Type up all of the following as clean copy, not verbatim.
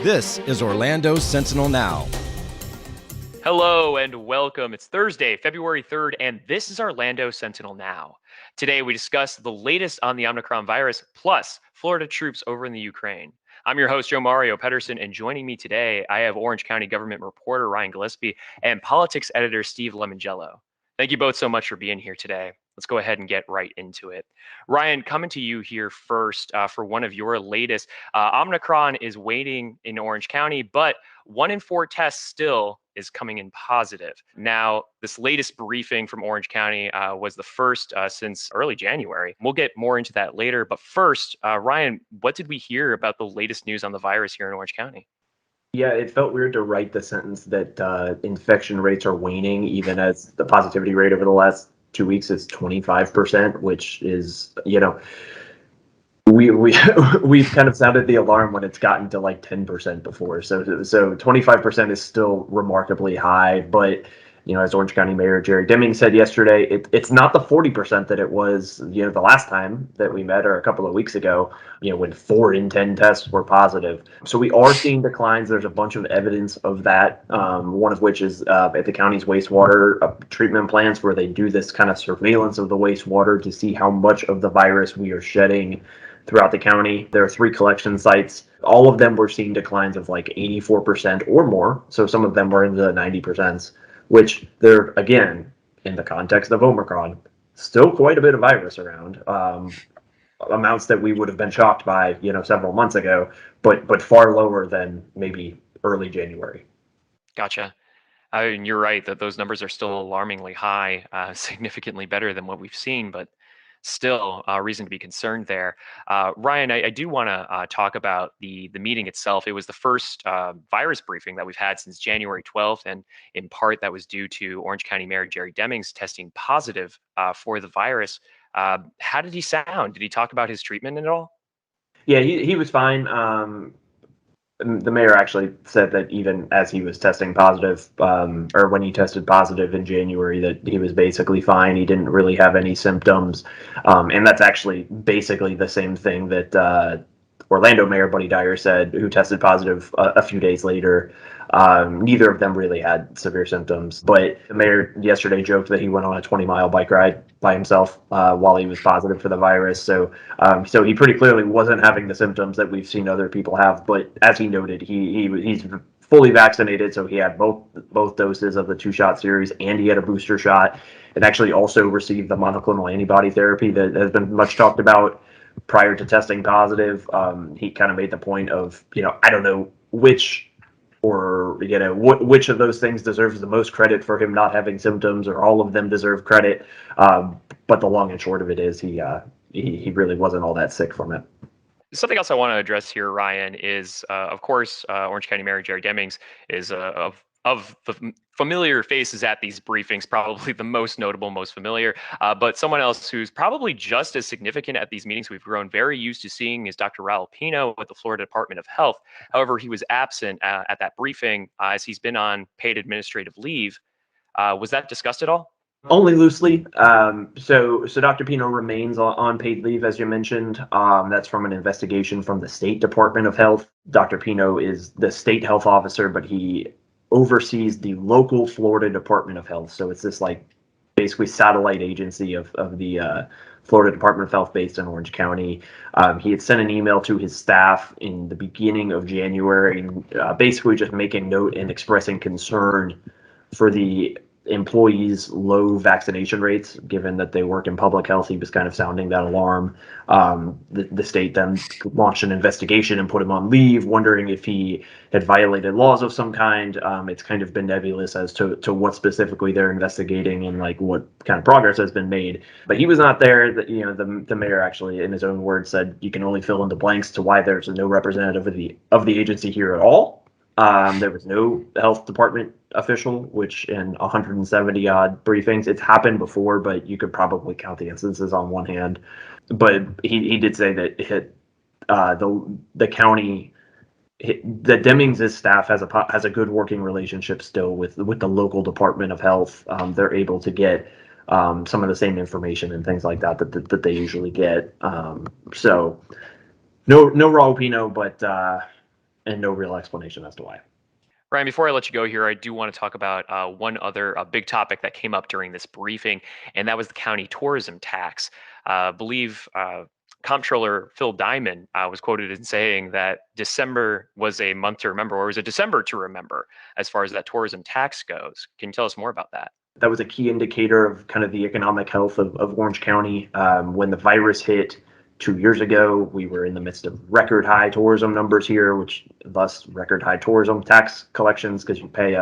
This is Orlando Sentinel Now. Hello and welcome. It's Thursday, February 3rd, and this is Orlando Sentinel Now. Today, we discuss the latest on the Omicron virus, plus Florida troops over in the Ukraine. I'm your host, Joe Mario Pedersen, and joining me today, I have Orange County government reporter Ryan Gillespie and politics editor Steve Lemongello. Thank you both so much for being here today. Let's go ahead and get right into it. Ryan, coming to you here first for one of your latest. Omicron is waning in Orange County, but 1 in 4 tests still is coming in positive. Now, this latest briefing from Orange County was the first since early January. We'll get more into that later. But first, Ryan, what did we hear about the latest news on the virus here in Orange County? Yeah, it felt weird to write the sentence that infection rates are waning, even as the positivity rate over the last 2 weeks is 25%, which is, we we've kind of sounded the alarm when it's gotten to like 10% before. So 25% is still remarkably high, but as Orange County Mayor Jerry Deming said yesterday, it's not the 40% that it was, the last time that we met or a couple of weeks ago, when 4 in 10 tests were positive. So we are seeing declines. There's a bunch of evidence of that. One of which is at the county's wastewater treatment plants, where they do this kind of surveillance of the wastewater to see how much of the virus we are shedding throughout the county. There are 3 collection sites. All of them were seeing declines of like 84% or more. So some of them were in the 90%, which they're, again, in the context of Omicron, still quite a bit of virus around. Amounts that we would have been shocked by, several months ago, but far lower than maybe early January. Gotcha. And you're right that those numbers are still alarmingly high, significantly better than what we've seen, but still a reason to be concerned there. Ryan, I do want to talk about the meeting itself. It was the first virus briefing that we've had since January 12th, and in part that was due to Orange County Mayor Jerry Deming's testing positive for the virus. How did he sound? Did he talk about his treatment at all? Yeah, he was fine. The mayor actually said that even as he was testing positive, or when he tested positive in January, that he was basically fine. He didn't really have any symptoms. And that's actually basically the same thing that Orlando Mayor Buddy Dyer said, who tested positive a few days later. Neither of them really had severe symptoms, but the mayor yesterday joked that he went on a 20-mile bike ride by himself while he was positive for the virus. So he pretty clearly wasn't having the symptoms that we've seen other people have. But as he noted, he's fully vaccinated, so he had both doses of the 2-shot series, and he had a booster shot, and actually also received the monoclonal antibody therapy that has been much talked about prior to testing positive. He kind of made the point of, I don't know which of those things deserves the most credit for him not having symptoms, or all of them deserve credit. But the long and short of it is he really wasn't all that sick from it. Something else I want to address here, Ryan, is of course Orange County Mayor Jerry Demings is of the familiar faces at these briefings, probably the most notable, most familiar. But someone else who's probably just as significant at these meetings we've grown very used to seeing is Dr. Raul Pino with the Florida Department of Health. However, he was absent at that briefing as he's been on paid administrative leave. Was that discussed at all? Only loosely. So Dr. Pino remains on paid leave, as you mentioned. That's from an investigation from the State Department of Health. Dr. Pino is the state health officer, but he oversees the local Florida Department of Health. So it's this basically satellite agency of the Florida Department of Health based in Orange County. He had sent an email to his staff in the beginning of January, basically just making note and expressing concern for the employees' low vaccination rates, given that they work in public health. He was kind of sounding that alarm. The state then launched an investigation and put him on leave, wondering if he had violated laws of some kind. It's kind of been nebulous as to what specifically they're investigating and what kind of progress has been made. But he was not there. The mayor actually, in his own words, said you can only fill in the blanks to why there's no representative of the agency here at all. There was no health department official, which in 170 odd briefings, it's happened before, but you could probably count the instances on one hand. But he did say that the county, that Demings' staff has a good working relationship still with the local Department of Health. They're able to get some of the same information and things like that they usually get. So no Raul Pino, but and no real explanation as to why. Ryan, before I let you go here, I do want to talk about one other big topic that came up during this briefing, and that was the county tourism tax. I believe Comptroller Phil Diamond was quoted in saying that December was a month to remember, or was a December to remember as far as that tourism tax goes. Can you tell us more about that? That was a key indicator of kind of the economic health of Orange County. When the virus hit 2 years ago, we were in the midst of record high tourism numbers here, which thus record high tourism tax collections, because you pay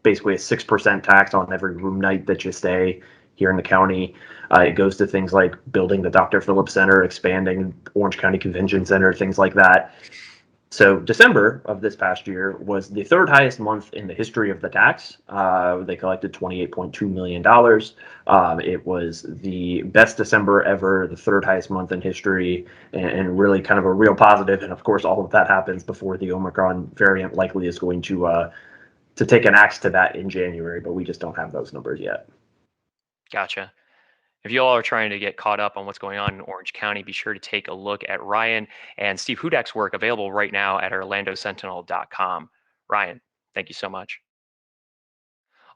basically a 6% tax on every room night that you stay here in the county. It goes to things like building the Dr. Phillips Center, expanding Orange County Convention Center, things like that. So December of this past year was the third highest month in the history of the tax. They collected $28.2 million. It was the best December ever, the third highest month in history, and really kind of a real positive. And of course, all of that happens before the Omicron variant likely is going to take an axe to that in January, but we just don't have those numbers yet. Gotcha. If you all are trying to get caught up on what's going on in Orange County, be sure to take a look at Ryan and Steve Hudak's work available right now at orlandosentinel.com. Ryan, thank you so much.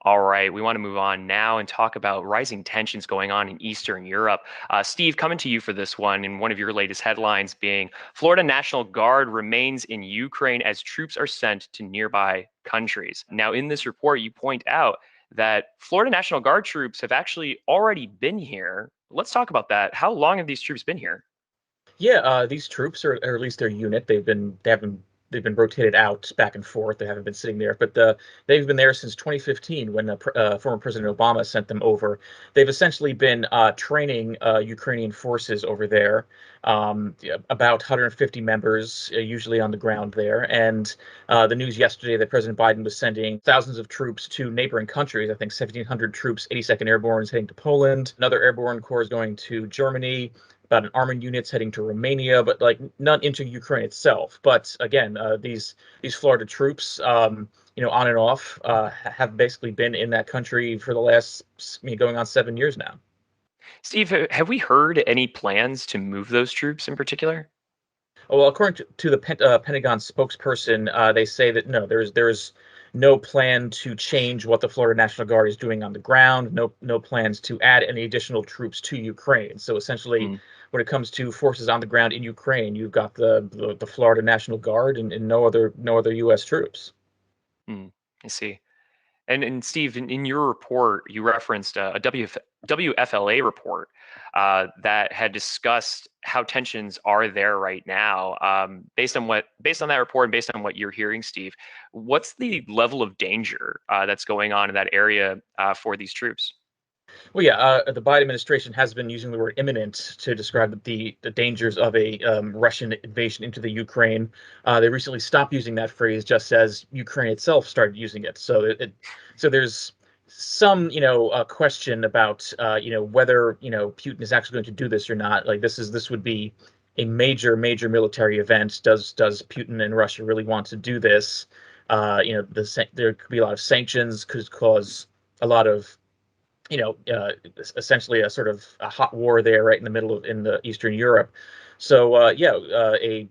All right, we want to move on now and talk about rising tensions going on in Eastern Europe. Steve, coming to you for this one, and one of your latest headlines being Florida National Guard remains in Ukraine as troops are sent to nearby countries. Now, in this report, you point out that Florida National Guard troops have actually already been here. Let's talk about that. How long have these troops been here? Yeah, these troops, or at least their unit, they've been rotated out back and forth. They haven't been sitting there, but they've been there since 2015 when former President Obama sent them over. They've essentially been training Ukrainian forces over there, about 150 members, usually on the ground there. And the news yesterday that President Biden was sending thousands of troops to neighboring countries. I think 1,700 troops, 82nd Airborne is heading to Poland. Another airborne corps is going to Germany. About an army unit's heading to Romania, but like none into Ukraine itself. But again, these Florida troops, on and off, have basically been in that country for the last going on 7 years now. Steve, have we heard any plans to move those troops in particular? Well, according to the Pentagon spokesperson, they say that no, there's no plan to change what the Florida National Guard is doing on the ground. No plans to add any additional troops to Ukraine. So essentially, when it comes to forces on the ground in Ukraine, you've got the Florida National Guard and no other U.S. troops. I see. And Steve, in your report, you referenced a WFLA report that had discussed how tensions are there right now. Based on that report and based on what you're hearing, Steve, what's the level of danger that's going on in that area for these troops? Well, yeah, the Biden administration has been using the word imminent to describe the dangers of a Russian invasion into the Ukraine. They recently stopped using that phrase just as Ukraine itself started using it. So there's some question about whether Putin is actually going to do this or not. Like this would be a major military event. Does Putin and Russia really want to do this? There could be a lot of sanctions, could cause a lot of essentially a sort of a hot war there, right in the middle of in the Eastern Europe. So a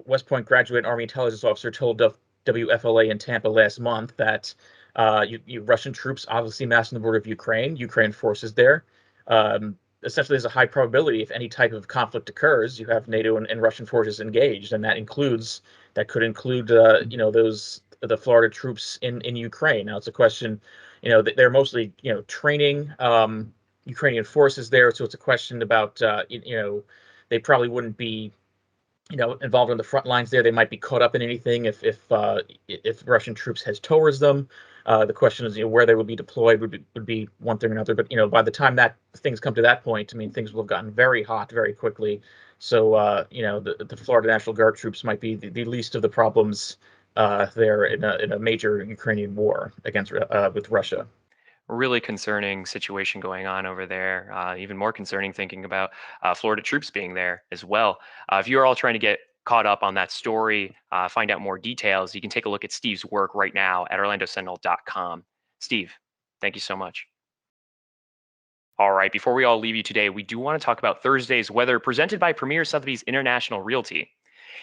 West Point graduate Army intelligence officer told WFLA in Tampa last month that Russian troops obviously massed on the border of Ukraine forces there. Essentially, there's a high probability if any type of conflict occurs, you have NATO and Russian forces engaged, and that could include the Florida troops in Ukraine. Now it's a question. They're mostly training Ukrainian forces there, so it's a question about they probably wouldn't be involved on the front lines there. They might be caught up in anything if Russian troops head towards them. The question is where they will be deployed would be one thing or another. But by the time that things come to that point, I mean things will have gotten very hot very quickly. So the Florida National Guard troops might be the least of the problems there in a major Ukrainian war against with Russia. Really concerning situation going on over there. Even more concerning thinking about Florida troops being there as well. If you're all trying to get caught up on that story, find out more details, you can take a look at Steve's work right now at orlandosentinel.com. Steve, thank you so much. All right, before we all leave you today, we do want to talk about Thursday's weather presented by Premier Sotheby's International Realty.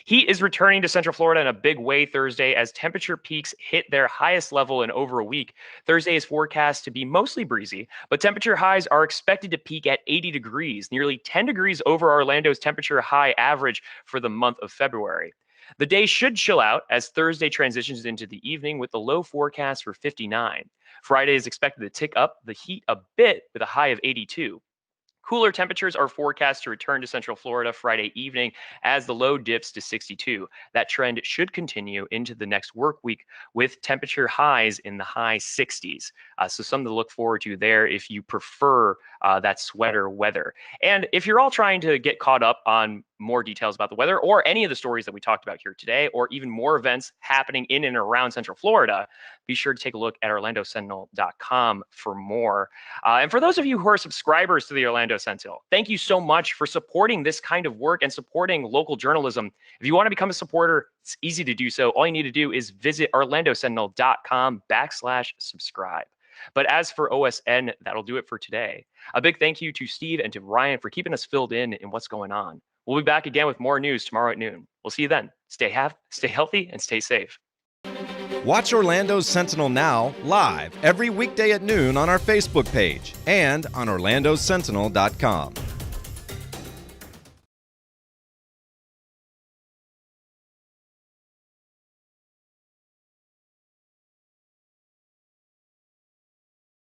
Heat is returning to Central Florida in a big way Thursday as temperature peaks hit their highest level in over a week. Thursday is forecast to be mostly breezy, but temperature highs are expected to peak at 80 degrees, nearly 10 degrees over Orlando's temperature high average for the month of February. The day should chill out as Thursday transitions into the evening with the low forecast for 59. Friday is expected to tick up the heat a bit with a high of 82. Cooler temperatures are forecast to return to Central Florida Friday evening as the low dips to 62. That trend should continue into the next work week with temperature highs in the high 60s. So something to look forward to there if you prefer that sweater weather. And if you're all trying to get caught up on more details about the weather or any of the stories that we talked about here today, or even more events happening in and around Central Florida, be sure to take a look at orlandosentinel.com for more. And for those of you who are subscribers to the Orlando Sentinel, thank you so much for supporting this kind of work and supporting local journalism. If you want to become a supporter, it's easy to do so. All you need to do is visit orlandosentinel.com/subscribe. But as for OSN, that'll do it for today. A big thank you to Steve and to Ryan for keeping us filled in what's going on. We'll be back again with more news tomorrow at noon. We'll see you then. Stay healthy, and stay safe. Watch Orlando Sentinel Now live every weekday at noon on our Facebook page and on orlandosentinel.com.